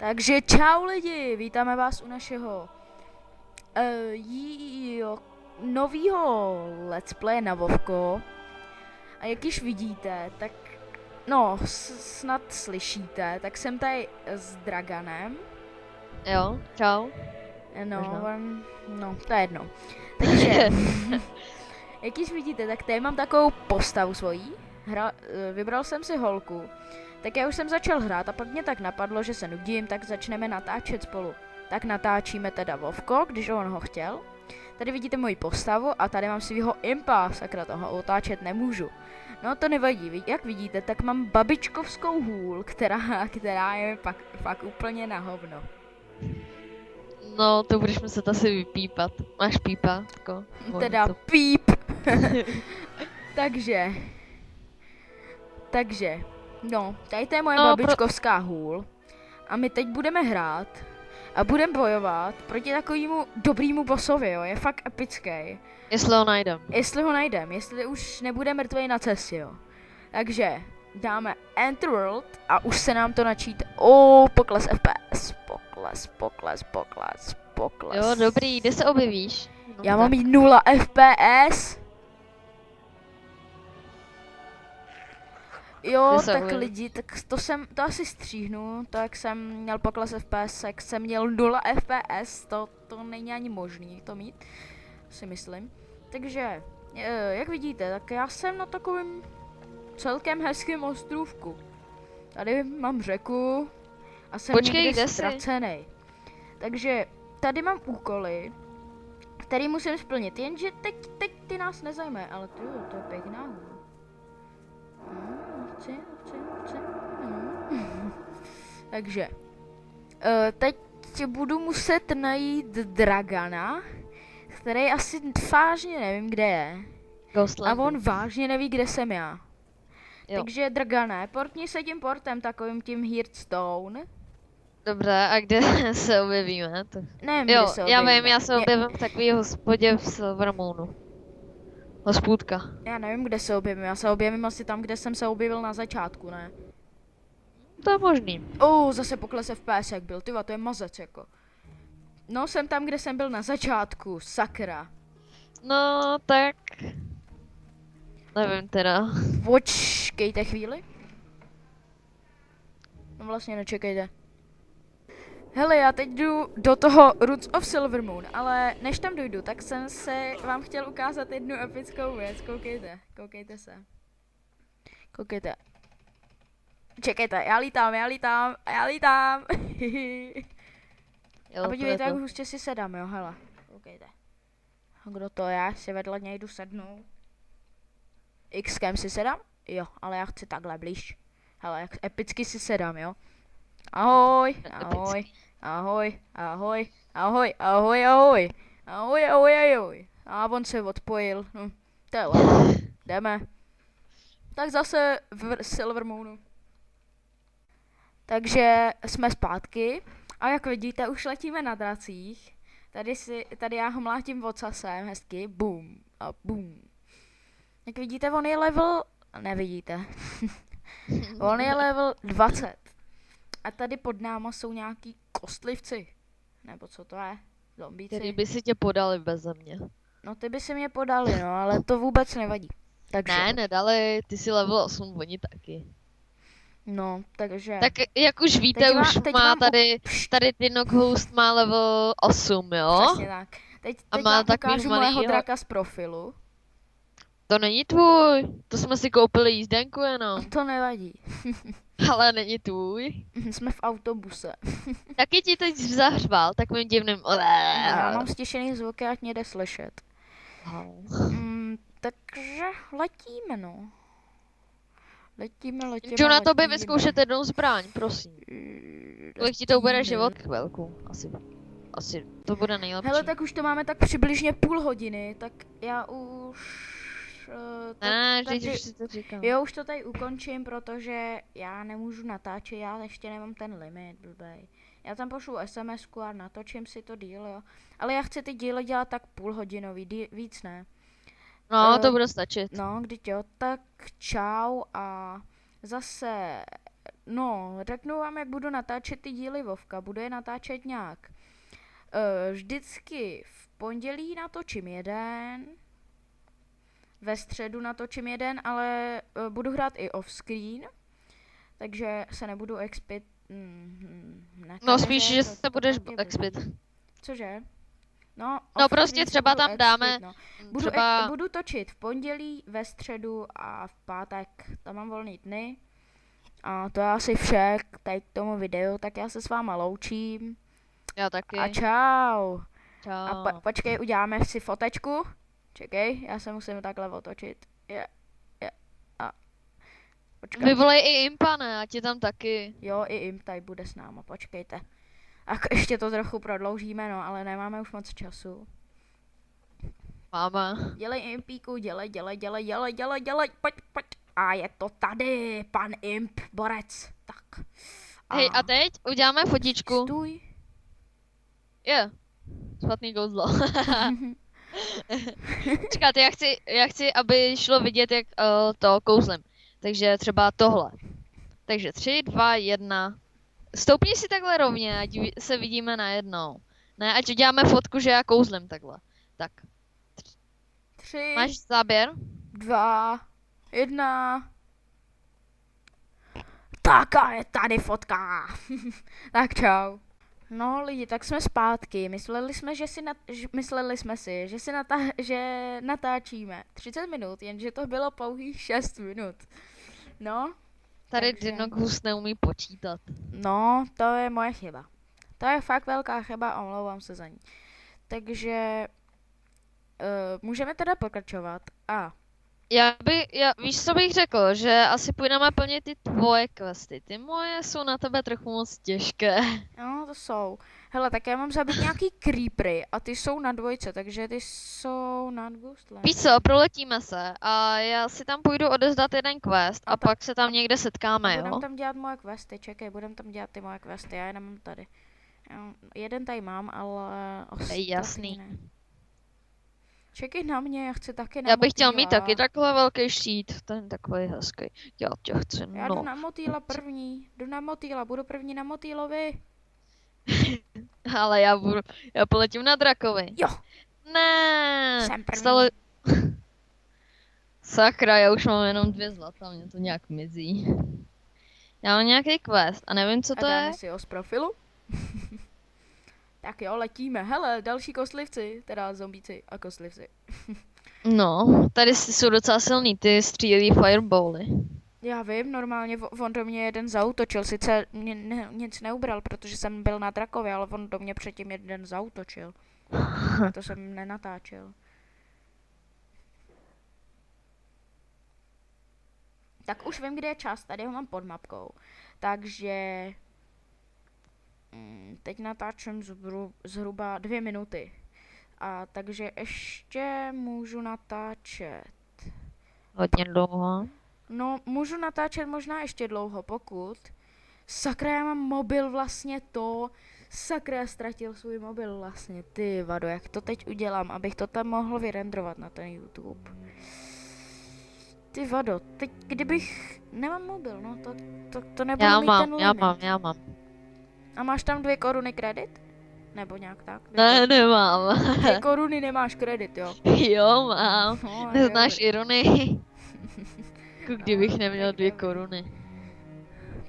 Takže čau lidi, vítáme vás u našeho novýho let's play na Vovko. A jak již vidíte, tak no, snad slyšíte, tak jsem tady s Draganem. Jo, čau. No, to je jedno. Takže, jak již vidíte, tak tady mám takovou postavu svojí. Vybral jsem si holku. Tak já už jsem začal hrát a pak mě tak napadlo, že se nudím, tak začneme natáčet spolu. Tak natáčíme teda Vovko, když on ho chtěl. Tady vidíte moji postavu a tady mám svýho impa, sakra, toho otáčet nemůžu. No to nevadí, jak vidíte, tak mám babičkovskou hůl, která je fakt úplně na hovno. No, to budeš muset asi vypípat. Máš pípátko? Teda to... píp. Takže, no, tady to je moje babičkovská hůl. A my teď budeme hrát a budeme bojovat proti takovému dobrýmu bossovi, jo, je fakt epický. Jestli ho najdem. Jestli už nebude mrtvej na cestě, jo. Takže dáme Enter World a už se nám to načít. Pokles FPS, pokles. Jo, dobrý, kde se objevíš? No, já mám mít 0 FPS. Jo, tak lidi, tak to asi stříhnu, tak jsem měl pokles FPS, jak jsem měl 0 FPS, to není ani možný to mít, si myslím. Takže, jak vidíte, tak já jsem na takovém celkem hezkém ostrůvku. Tady mám řeku a jsem někde ztracený. Takže tady mám úkoly, který musím splnit, jenže teď ty nás nezajímají, ale to je pěkná hůl. Chci. Takže, teď budu muset najít Dragana, který asi vážně nevím, kde je. A on vážně neví, kde jsem já. Jo. Takže Dragane, portni se tím portem, takovým tím Hearthstone. Dobře, a kde se objevíme? Nevím, kde se objevíme. Já vím, já se objevím v takové hospodě v Silvermoonu. Hospůdka. Já nevím, kde se objevím, já se objevím asi tam, kde jsem se objevil na začátku, ne? To je možný. Zase pokles FPS jak byl, tyva, to je mazec jako. No, jsem tam, kde jsem byl na začátku, sakra. No, tak... Nevím teda. Počkejte chvíli. No vlastně nečekejte. Hele, já teď jdu do toho Roots of Silvermoon, ale než tam dojdu, tak jsem se vám chtěl ukázat jednu epickou věc, koukejte se. Koukejte. Čekejte, já lítám. Jo, a podívejte, jak hustě si sedám, jo, hele, koukejte. Kdo to je, si vedle něj jdu sednout. X-kem si sedám? Jo, ale já chci takhle blíž. Hele, jak epicky si sedám, jo. Ahoj. A on se odpojil, to je level, jdeme. Tak zase v Silvermoonu. Takže jsme zpátky a jak vidíte, už letíme na dracích. Tady já ho mlátím ocasem, hezky, boom a boom. Jak vidíte, on je level, nevidíte, on je level 20. A tady pod náma jsou nějaký kostlivci. Nebo co to je? Zombíci. Který by si tě podali beze mě. No ty by si mě podali, no, ale to vůbec nevadí. Takže... Ne, nedali, ty jsi level 8, oni taky. No, takže... Tak jak už víte, už má tady ty Knockhost má level 8, jo? Přesně tak. Teď vám ukážu mého draka z profilu. To není tvůj, to jsme si koupili jízdenku jenom. To nevadí. Ale není tvůj. Jsme v autobuse. Taky ti teď zahřval takovým divným... Já mám stišený zvuky, ať mě jde slyšet. Takže letíme, no. Letíme. Můžu na tobě vyzkoušet jednou zbraň, prosím. Kolik ti to bude život? Chvilku, asi to bude nejlepší. Hele, tak už to máme tak přibližně půl hodiny, tak já už... už si to říkám. Jo, už to tady ukončím, protože já nemůžu natáčet, já ještě nemám ten limit, blbej. Já tam pošlu SMS-ku a natočím si to díl, jo. Ale já chci ty díly dělat tak půlhodinový, víc ne. No, to bude stačit. No, když jo, tak čau a zase No, řeknu vám, jak budu natáčet ty díly Vovka. Budu je natáčet nějak. Vždycky v pondělí natočím jeden, ve středu natočím jeden, ale budu hrát i off-screen, takže se nebudu expit na No kameře, spíš, že to se budeš pak je expit. blbý. Cože? No, No off-screen prostě se třeba budu tam dáme, expit, no. Budu točit v pondělí, ve středu a v pátek, tam mám volný dny. A to je asi vše tady k tomu videu, tak já se s váma loučím. já taky. A čau. Čau. A počkej, uděláme si fotečku. Čekej, já se musím takhle otočit. A počkej. Vyvolej i impa, ne? Ať je tam taky. Jo, i Imp tady bude s náma, počkejte. A ještě to trochu prodloužíme, no, ale nemáme už moc času. Máme. Dělej Impíku, dělej, pojď. A je to tady, pan Imp, borec. Tak. Hej, a teď uděláme fotičku. Stůj. Je. Špatný kouzlo. Počkáte, já chci, aby šlo vidět, jak to kouzlem. Takže třeba tohle. Takže 3, 2, 1. Stoupni si takhle rovně, ať se vidíme najednou. Ne, ať uděláme fotku, že já kouzlem takhle. Tak. 3, Máš záběr? 2, 1. Tak a je tady fotka. Tak čau. No lidi, tak jsme zpátky. Mysleli jsme si, že natáčíme 30 minut, jenže to bylo pouhých 6 minut. No. Tady Takže- Dinogus neumí počítat. No, to je moje chyba. To je fakt velká chyba, omlouvám se za ní. Takže můžeme teda pokračovat. A Víš, co bych řekl, že asi půjdeme plnit ty tvoje questy. Ty moje jsou na tebe trochu moc těžké. no, to jsou. Hele, tak já mám zabít nějaký creepery a ty jsou na 2, takže ty jsou na Ghostland. Víš co, proletíme se a já si tam půjdu odezdat jeden quest a pak se tam někde setkáme, jo? Budem tam dělat moje questy, čekej, budem tam dělat ty moje questy, já je nemám tady. Jeden tady mám, ale ostatní jasný. ne. Čekej na mě, já chci taky na Já bych chtěl mít motýla. taky takhle velký štít, ten takový hezký. Já tě chci, Já jdu no. na motýla první, budu první na motýlovi. Ale já poletím na drakovi. Jo. Ne, Jsem první. stalo... Sakra, já už mám jenom 2 zlata, mě to nějak mizí. Já mám nějaký quest a nevím, co A to je. dáme si ho z profilu. Tak jo, letíme. Hele, další kostlivci, teda zombíci a kostlivci. No, tady jsou docela silný, ty střílí firebally. Já vím, normálně on do mě jeden zaútočil, sice mě nic neubral, protože jsem byl na drakově, ale on do mě předtím jeden zaútočil. A to jsem nenatáčel. Tak už vím, kde je čas, tady ho mám pod mapkou. Takže teď natáčím zhruba 2 minuty. A takže ještě můžu natáčet. Hodně dlouho. No, můžu natáčet možná ještě dlouho, pokud. Sakra, já mám mobil vlastně to. Sakra, já ztratil svůj mobil vlastně. Ty vado, jak to teď udělám, abych to tam mohl vyrendrovat na ten YouTube. Ty vado, teď kdybych... Nemám mobil, no, to nebudu Já mít mám, ten limit. já mám. A máš tam 2 koruny kredit? Nebo nějak tak? Ne, nemám. 2 koruny nemáš kredit, jo? Jo, mám. No, Neznáš dobrý. ironii? Jako kdybych neměl 2 koruny.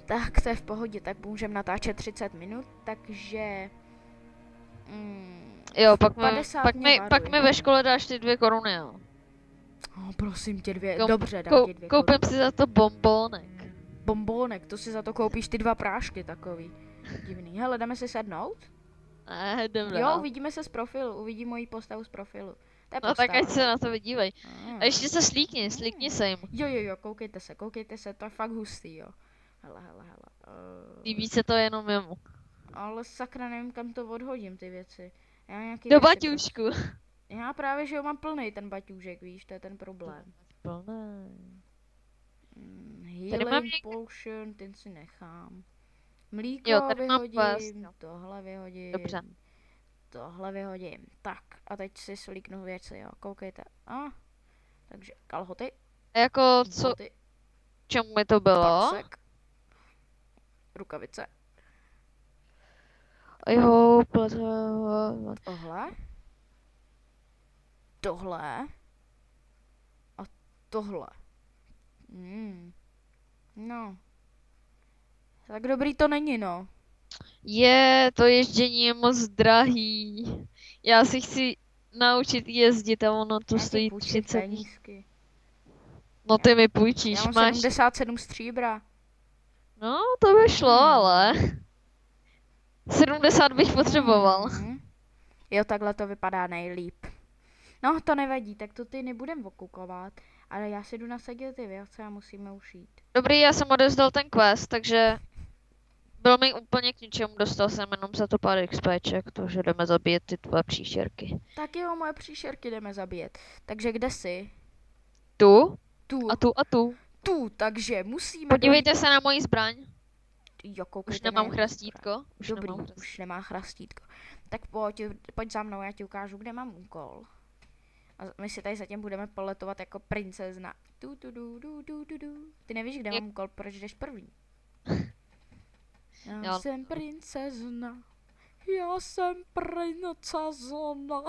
Tak to je v pohodě, tak můžeme natáčet 30 minut, takže... Jo, 50 pak mě mi varuj. ve škole dáš ty 2 koruny, jo. Oh, prosím tě, 2, Kom- dobře, dám ti 2 koruny. Koupím si za to bombónek. Bombónek, to si za to koupíš ty 2 prášky takový. Divný. Hele, jdeme si sednout? Ne, jdem Jo, dál. uvidíme se z profilu, uvidí moji postavu z profilu. To je No tak postava. ať se na to vydívej. Ah. A ještě se slíkni se jim. Jo, koukejte se, to je fakt hustý, jo. Hele. Líbí se to jenom jemu. Ale sakra, nevím, kam to odhodím, ty věci. Já nějaký Do věci baťůžku. Já právě, že ho mám plný ten baťůžek, víš, to je ten problém. Tady mám Healing někde- potion, ten si nechám. Mlíko Jo, tady mám vyhodím, quest. tohle vyhodím. Dobře. Tohle vyhodím. Tak, a teď si slíknu věci, jo, koukejte. Takže kalhoty, A jako co, boty, čemu mi to bylo? parsek. rukavice. I hope... Tohle. Tohle. A tohle. No. Tak dobrý to není, no. To ježdění je moc drahý. Já si chci naučit jezdit a ono tu Já ti stojí půjčím 30. penízky. No ty mi Já půjčíš, mám máš... 77 stříbra. No, to by šlo, ale... 70 bych potřeboval. Jo, takhle to vypadá nejlíp. No, to nevadí, tak to ty nebudem okukovat. Ale já si jdu nasadit ty věci a musíme už jít. Dobrý, já jsem odezdal ten quest, takže... Byl mi úplně k ničemu, dostal jsem jenom za to pár XPček, takže jdeme zabíjet ty tvoje příšerky. Tak jo, moje příšerky jdeme zabíjet. Takže kde jsi? Tu? Tu. A tu a tu. Tu, takže musíme... Podívejte se na moji zbraň. Jo, Už koukejte nemám na- chrastítko. Dobrý, už nemá chrastítko. Tak pojď za mnou, já ti ukážu, kde mám úkol. A my si tady zatím budeme poletovat jako princezna. Ty nevíš, kde mám úkol, proč jdeš první? Já Jo. jsem princezna. Já jsem princezna.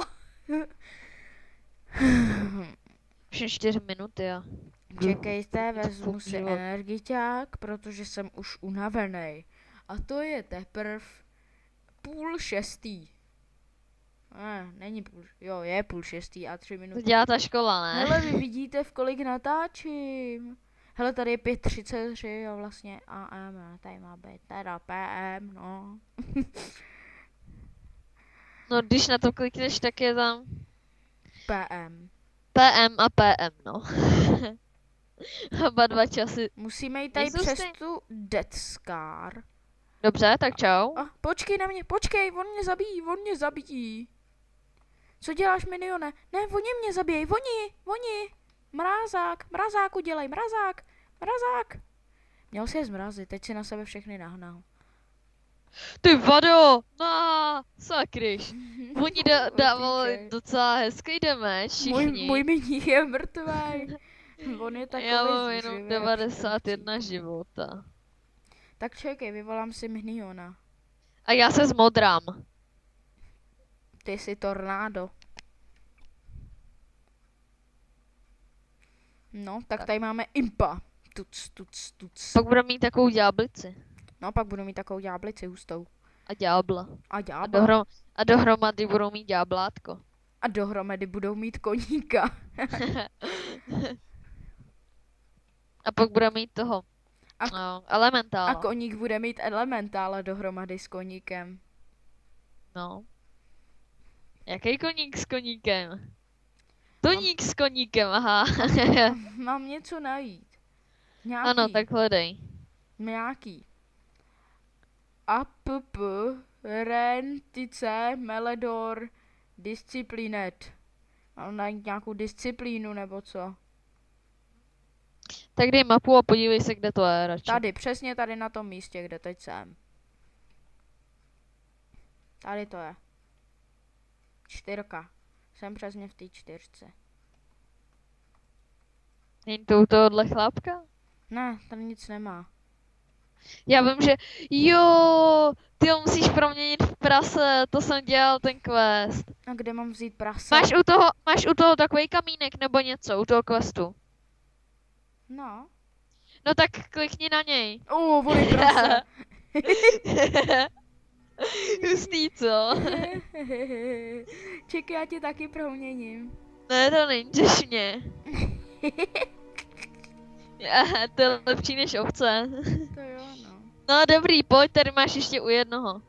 Už je 4 minuty a... Čekejte, vezmu si život. energiťák, protože jsem už unavený. A to je teprv 5:30. Není jo, je 5:30 a 3 To minuty. dělá ta škola, ne? Hele, vy vidíte, v kolik natáčím. Hele, tady je 5:33, jo, vlastně AM, a tady má být teda PM, no. No, když na to klikneš, tak je tam PM. PM a PM, no. Oba dva časy. Musíme jít tady Nejsou přes stejný. tu Death Scar. Dobře, tak čau. Počkej na mě, počkej, on mě zabíjí. Co děláš, minione? Ne, oni mě zabíjí, oni. Mrazák udělej, mrazák. Měl si je zmrazit, teď si na sebe všechny nahnal. Ty vado! No, sakryš. Oni dávali docela hezký damage, všichni. Můj miník je mrtvý. On je takový Já mám zuřivý, jenom jak 91 života. Tak čekej, vyvolám si Miniona. A já se zmodrám. Ty jsi tornádo. No, tak tady máme Impa. Tuc. Pak budeme mít takovou ďáblici. No, pak budu mít takovou ďáblici hustou. A ďábla. A A, ďábla. a dohromady budou mít ďáblátko. A dohromady budou mít koníka. A pak budeme mít toho. A- No, elementála. A koník bude mít elementála dohromady s koníkem. No. Jaký koník s koníkem? Toník s koníkem, aha. Mám něco najít. Nějaký. Ano, tak hledej. Nějaký. App, Rentice, Meledor, Disciplinet. Mám najít nějakou disciplínu nebo co? Tak dej mapu a podívej se, kde to je radši. Tady, přesně tady na tom místě, kde teď jsem. Tady to je. 4. Jsem přesně v té 4. Není to u tohohle chlápka? Ne, tady nic nemá. Já vím, že... Jo, ty ho musíš proměnit v prase, to jsem dělal ten quest. A kde mám vzít prase? Máš u toho takový kamínek nebo něco, u toho questu. No. No tak klikni na něj. On je prase. Hustý, co? Čekaj, já tě taky proměním. Ne, to nejdeš mě. To je lepší než ovce. To jo, no. No dobrý, pojď, tady máš ještě u jednoho.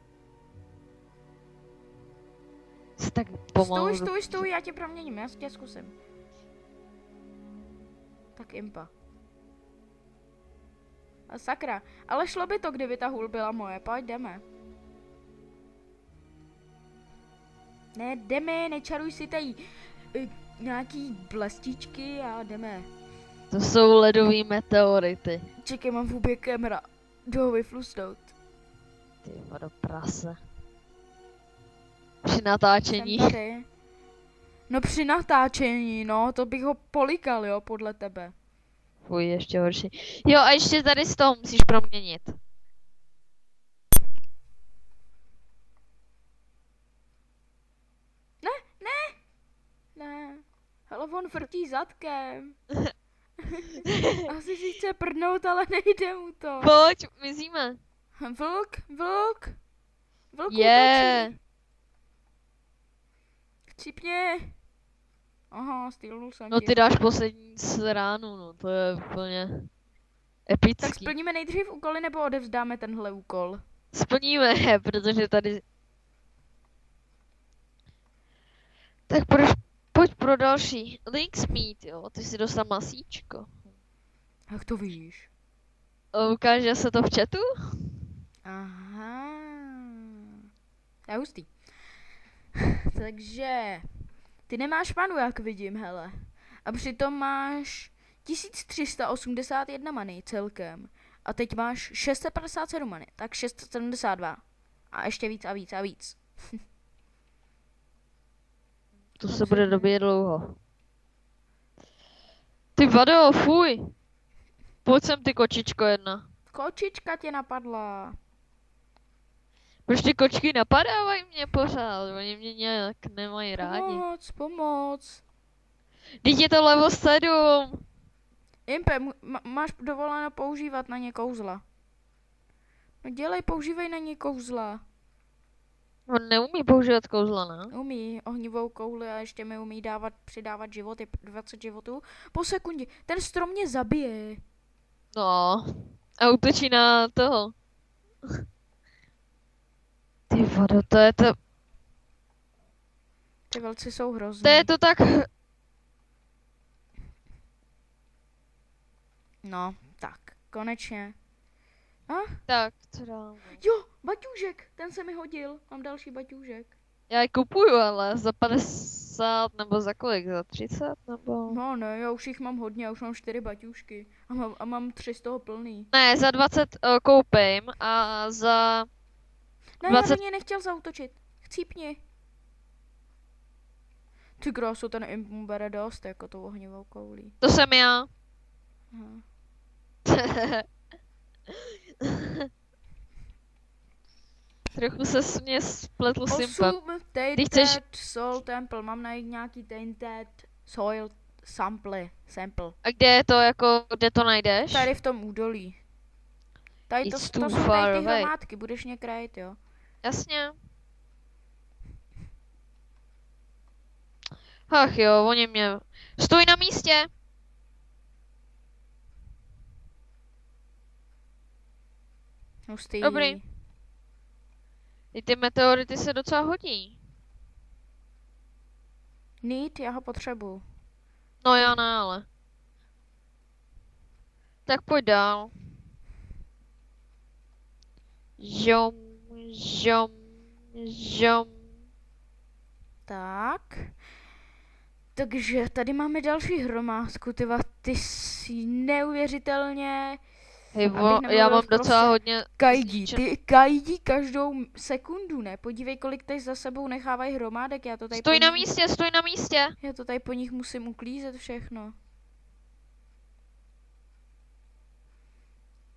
Jsi tak pomalu. Stůj, já tě proměním, já tě zkusím. Tak Impa. A sakra, ale šlo by to, kdyby ta hůl byla moje, pojď jdeme. Ne, jdeme, nečaruj si tady nějaký blestičky a jdeme. To jsou ledový meteority. Čekaj, mám v hubě kamera. Jdu ho vyflusnout. Ty vado prase. Při natáčení. Jsem tady. No při natáčení, no, to bych ho polikal, jo, podle tebe. Fuj, ještě horší. Jo, a ještě tady z toho musíš proměnit. on vrtí zadkem. Asi si chce prdnout, ale nejde mu to. Pojď, mizíme. Vlk. Vlk Je. útočí. Chcípně. Aha, stýlnul jsem No ti. ty dáš poslední z ránu, no to je úplně epický. Tak splníme nejdřív úkoly, nebo odevzdáme tenhle úkol? Splníme je, protože tady... Tak pojď pro další. Links meet, jo, ty si dostal masíčko. Jak to víš? Ukáže se to v chatu? Aha. To je hustý. Takže ty nemáš manu, jak vidím, hele. A přitom máš 1381 many celkem. A teď máš 657 many, tak 672. A ještě víc a víc a víc. To se bude dobíjet dlouho. Ty vado, fuj! Pojď sem ty kočičko jedna. Kočička tě napadla. Proč ty kočky napadávají mě pořád? Oni mě nějak nemají rádi. Pomoc. Teď je to level 7. Impe, máš dovoleno používat na ně kouzla. No dělej, používej na ně kouzla. On neumí používat kouzla, ne? Umí ohnivou kouli a ještě mi umí přidávat životy, 20 životů po sekundě. Ten strom mě zabije. No. A útočí na toho. Ty vado, to je to... Ty velci jsou hrozný. To je to tak... No, tak, konečně. Tak, co dál? Jo, baťůžek, ten se mi hodil. Mám další baťůžek. Já je kupuju, ale za 50 nebo za kolik? Za 30 nebo... No ne, já už jich mám hodně, já už mám 4 baťůžky. A mám 3 z toho plný. Ne, za 20 koupím a za... Ne, 20... já do něj nechtěl zaútočit. Chcípni. Ty krásu, ten imp mu bere dost, jako tou ohnivou koulí. To jsem já. Aha. Trochu se mě spletl s impem. 8 Když chceš- Tainted Soul Temple, mám najít nějaký Tainted Soil sample. A kde je to, jako, kde to najdeš? Tady v tom údolí. Tady It's to too jsou far tady ty away. hromádky, budeš mě krajit, jo. Jasně. Ach jo, oni mě... Stoj na místě! Hustý. Dobrý. I ty meteority se docela hodí. Need, já ho potřebuju. No já ne, ale. Tak pojď dál. Žom, žom, žom. Tak. Takže tady máme další hromádku, ty jsi neuvěřitelně Hej, Abych já nemluvil mám prostě docela hodně... kajdí. zničen- Ty kajdí každou sekundu, ne? Podívej, kolik tady za sebou nechávají hromádek, já to tady Stoj po na nich- místě, stoj na místě! Já to tady po nich musím uklízet všechno.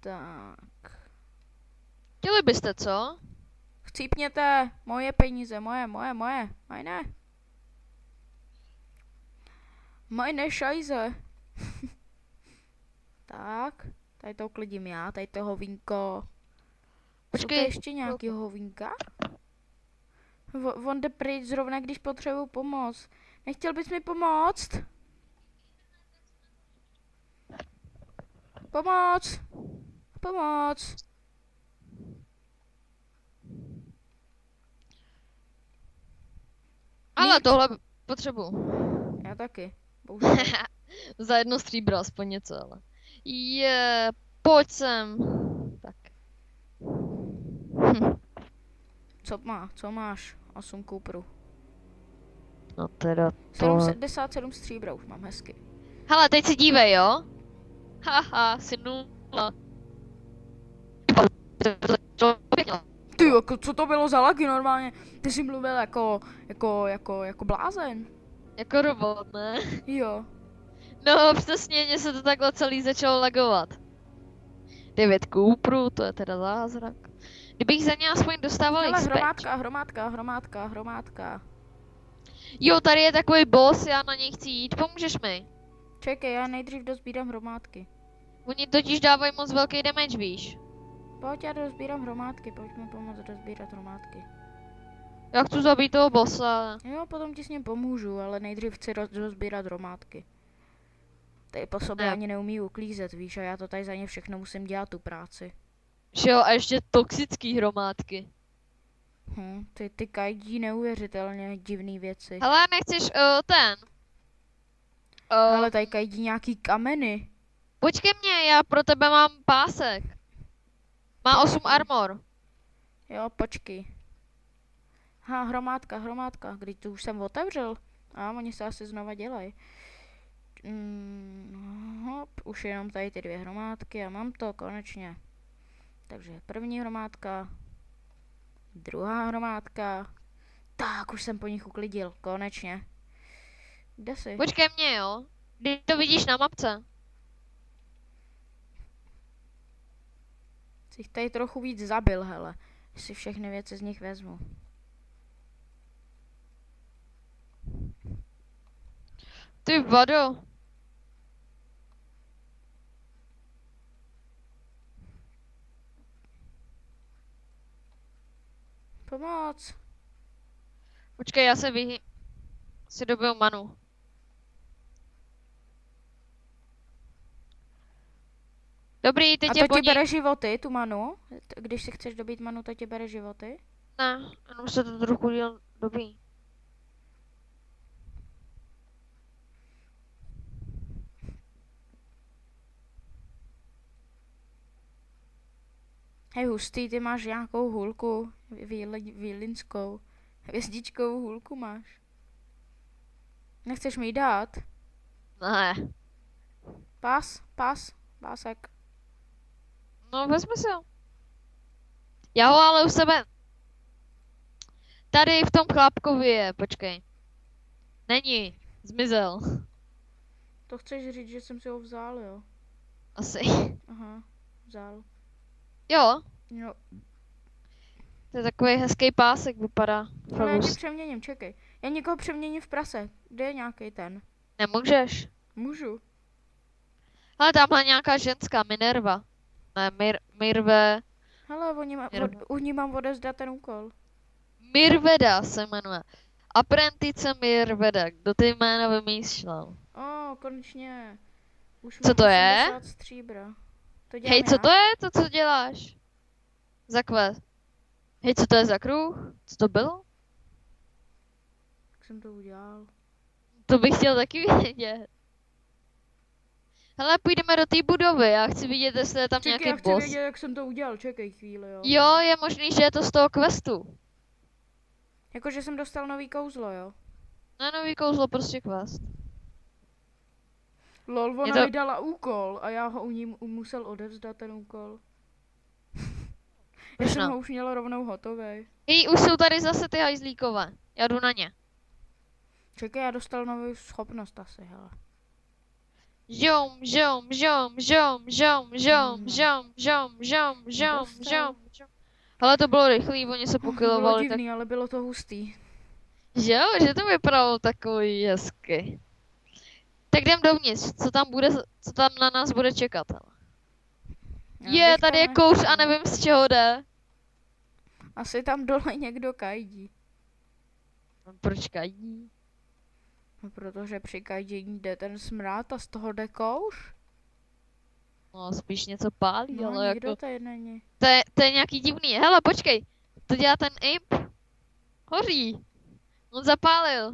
Tak. Chtěli byste, co? Chcípněte, moje peníze, moje, ne. Moje šajze. Tak, tady to uklidím já, tady to hovínko. Počkej. Jsou to ještě nějaký hovínka? On jde pryč zrovna, když potřebuju pomoc. Nechtěl bys mi pomoct? Pomoc! Pomoc! Ale Mít. tohle potřebuju. Já taky. Bohužel. Za jedno stříbro, aspoň něco, ale. Pojď sem. Tak. Co máš? 8 kuprů. No teda to... 77 stříbra už mám hezky. Hele, teď si dívej, jo? Haha, jsi nula. Ty, jako, co to bylo za lagy normálně? Ty jsi mluvil jako blázen. Jako robot, ne? Jo. No, přesně, mně se to takhle celý začalo lagovat. 9 kůprů, to je teda zázrak. Kdybych za ně aspoň dostával Hele, XP. hromádka. Jo, tady je takový boss, já na něj chci jít, pomůžeš mi? Čekej, já nejdřív dozbírám hromádky. Oni totiž dávají moc velký damage, víš? Pojď, já dozbírám hromádky, pojď mi pomoct dozbírat hromádky. Já chci zabít toho bossa. Jo, potom ti s ním pomůžu, ale nejdřív chci dozbírat hromádky. Tady po sobě Ne. ani neumí uklízet, víš, a já to tady za ně všechno musím dělat, tu práci. Že jo, a ještě toxický hromádky. Ty kajdí neuvěřitelně divný věci. Hele, nechceš ten? Ale tady kajdí nějaký kameny. Počkej mě, já pro tebe mám pásek. Má 8 armor. Jo, počkej. Hromádka, když tu už jsem otevřel. A oni se asi znova dělají. Hop, už jenom tady ty 2 hromádky a mám to konečně. Takže první hromádka, druhá hromádka. Tak, už jsem po nich uklidil, konečně. Kde jsi? Počkej mě, jo. Když to vidíš na mapce. Jsi jich tady trochu víc zabil, hele. Si všechny věci z nich vezmu. Ty vado. Pomoc! Počkej, já se si dobiju manu. Dobrý, teď A je to po ti ní... bere životy, tu manu? Když si chceš dobít manu, to ti bere životy? Ne, jenom se to trochu děl dobí. Hej, hustý, ty máš nějakou hůlku, výlinskou, hvězdičkovou hůlku máš. Nechceš mi ji dát? Ne. Pásek. No, vezmi si ho. Já ho ale u sebe... Tady v tom chlápkovi je, počkej. Není, zmizel. To chceš říct, že jsem si ho vzal, jo? Asi. Aha, vzal. Jo, Jo, to je takový hezký pásek, vypadá. ale já tě Fakt. přeměním, čekej. Já někoho přeměním v prase. Kde je nějaký ten? Nemůžeš. Můžu. Ale tamhle nějaká ženská, Minerva. Ne, Mirve... Hele, u ní mám odevzdat ten úkol. Mirveda se jmenuje. Apprentice Mirveda. Kdo ty jména vymýšlel? Konečně. Už Co mám to je? 80 stříbra. To dělám Hej, co já. to je? To, co děláš? Za quest. Hej, co to je za kruh? Co to bylo? Jak jsem to udělal? To bych chtěl taky vědět. Hele, půjdeme do té budovy. Já chci vidět, jestli je tam Čekej, já nějaký chci boss. vědět, jak jsem to udělal. Čekej chvíli, jo. Jo, je možný, že je to z toho questu. Jakože jsem dostal nový kouzlo, jo. Na nový kouzlo prostě quest. Lol, ona to- mi dala úkol a já ho u ní musel odevzdat ten úkol. Já Proč jsem ne? ho už měla rovnou hotový. Hej, už jsou tady zase ty hajzlíkové. Já jdu na ně. Čekej, já dostal novou schopnost asi, hele. Žom. Ale to bylo rychlý, oni se Bylo pokylovali tak... divný, ale bylo to hustý. Že jo, že to vypadalo takový hezky. Tak jdem dovnitř, co tam na nás bude čekat. Hele. Já bych Tady tam je kouř nechtěl. a nevím z čeho jde. Asi tam dole někdo kajdí. Proč kají? No, protože při kajdění jde ten smrad a z toho jde kouř. No, spíš něco pálí, No, ale nikdo jako... tady není. To je nějaký divný. Hele, počkej. To dělá ten imp. Hoří. On zapálil.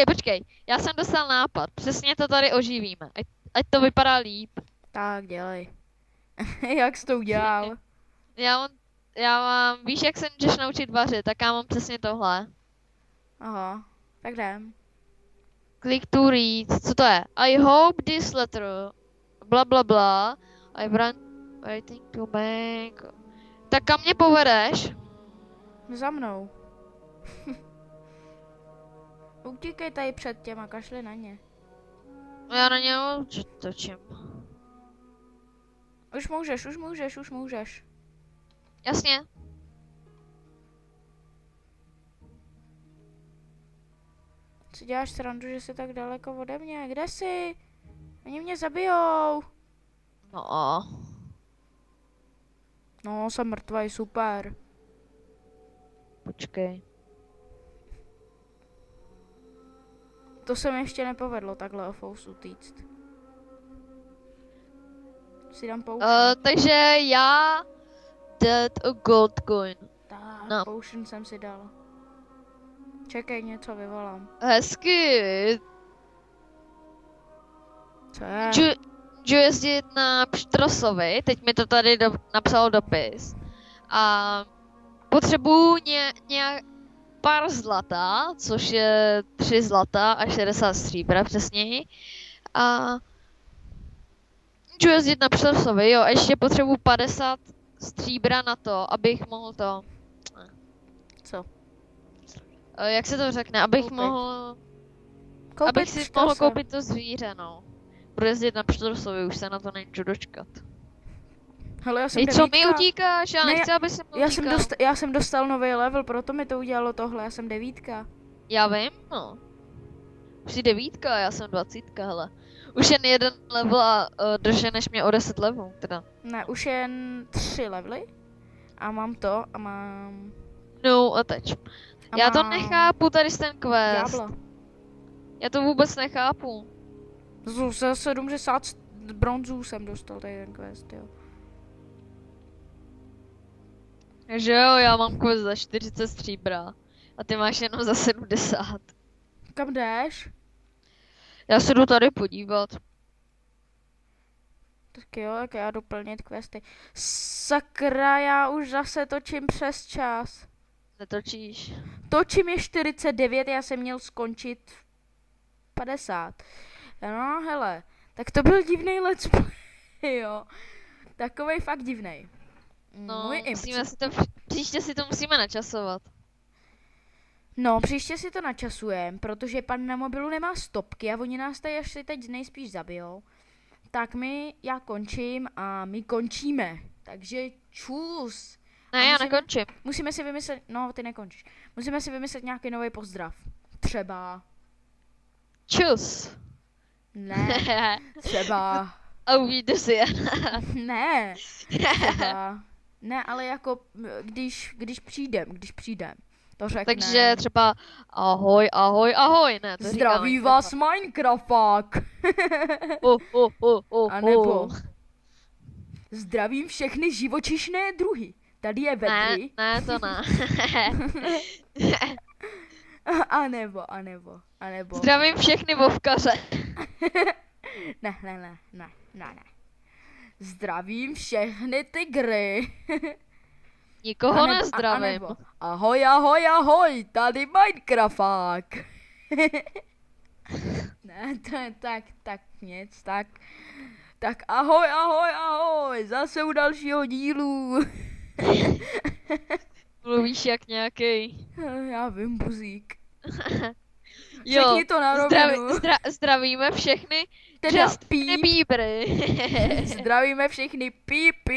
Počkej. Já jsem dostal nápad. Přesně to tady oživíme. Ať to vypadá líp. Tak, dělej. Jak jsi to udělal? Já mám, víš, jak se můžeš naučit vařit, tak já mám přesně tohle. Aha, tak jdem. Click to read, co to je? I hope this letter, bla bla bla, I writing to bank. Tak kam mě povedeš? Za mnou. Utíkej tady před těm a kašli na ně. Já na ně točím. Už můžeš. Jasně. Co děláš srandu, že jsi tak daleko ode mě? Kde jsi? Oni mě zabijou. No. No, jsem mrtvý, super. Počkej. To se mi ještě nepovedlo takhle o Fousu týct. Si dám poušť. Takže já dead a gold coin. Tak, no. potion jsem si dal. Čekej, něco vyvolám. Hezky. Co je? Jdu jezdit na Pštrosovi, teď mi to tady napsal dopis. A potřebuju nějak pár zlata, což je 3 zlata a 60 stříbra přesněji. A jdu jezdit na Pštrosovi, jo, a ještě potřebuju 50 stříbra na to, abych mohl to... Co? Jak se to řekne, abych Koupit. mohl... Koupit Abych si Pštrose. mohl koupit to zvíře, no. Budu jezdit na Pštrosovi, už se na to nemůžu dočkat. Hele, já jsem Hej, co mi devítka. utíkáš? Já Ne, nechci, aby se mi utíkal. Já jsem dostal nový level, proto mi to udělalo tohle, já jsem 9. Já vím, no. Už jsi 9, já jsem 20, hele. Už jen jeden level a drženeš mě o 10 levelů, teda. Ne, už jen 3 levely. A mám to a mám... No a teď. A Já to mám nechápu, tady ten quest. Ďábla. Já to vůbec nechápu. Za 70 bronzů jsem dostal tady ten quest, jo. Že jo, já mám quest za 40 stříbra. A ty máš jenom za 70. Kam jdeš? Já se jdu tady podívat. Tak jo, tak já jdu plnit questy. Sakra, já už zase točím přes čas. Netočíš. Točím je 49, já jsem měl skončit v 50. No hele, tak to byl divnej let's play, jo. Takovej fakt divnej. No, Můj musíme si to, příště si to musíme načasovat. No, příště si to načasujeme, protože pan na mobilu nemá stopky a oni nás tady až teď nejspíš zabijou. Tak já končím a my končíme. Takže čus. Ne, A já musíme- nekončím. Musíme si vymyslet, no ty nekončíš. Musíme si vymyslet nějaký nový pozdrav. Třeba, Čus. ne, třeba, Auf Wiedersehen. ne, třeba, ne, ale jako, když přijdem, to řekne. Takže třeba ahoj, ahoj, ahoj, ne, to Zdraví říkáme vás Minecrafták. A nebo zdravím všechny živočišné druhy. Tady je Ne, vedry. ne, to ne. A nebo. Zdravím všechny vovkaře. Ne. Zdravím všechny tygry. Nikoho nezdravím. Ahoj, tady Minecrafták. Ne, to je tak nic, tak ahoj, zase u dalšího dílu. Mluvíš jak nějaký. Já vím, buzík. Jo, Řekni to na rovinu. zdravíme všechny Teda Justin píp. Biebery. Zdravíme všechny píp.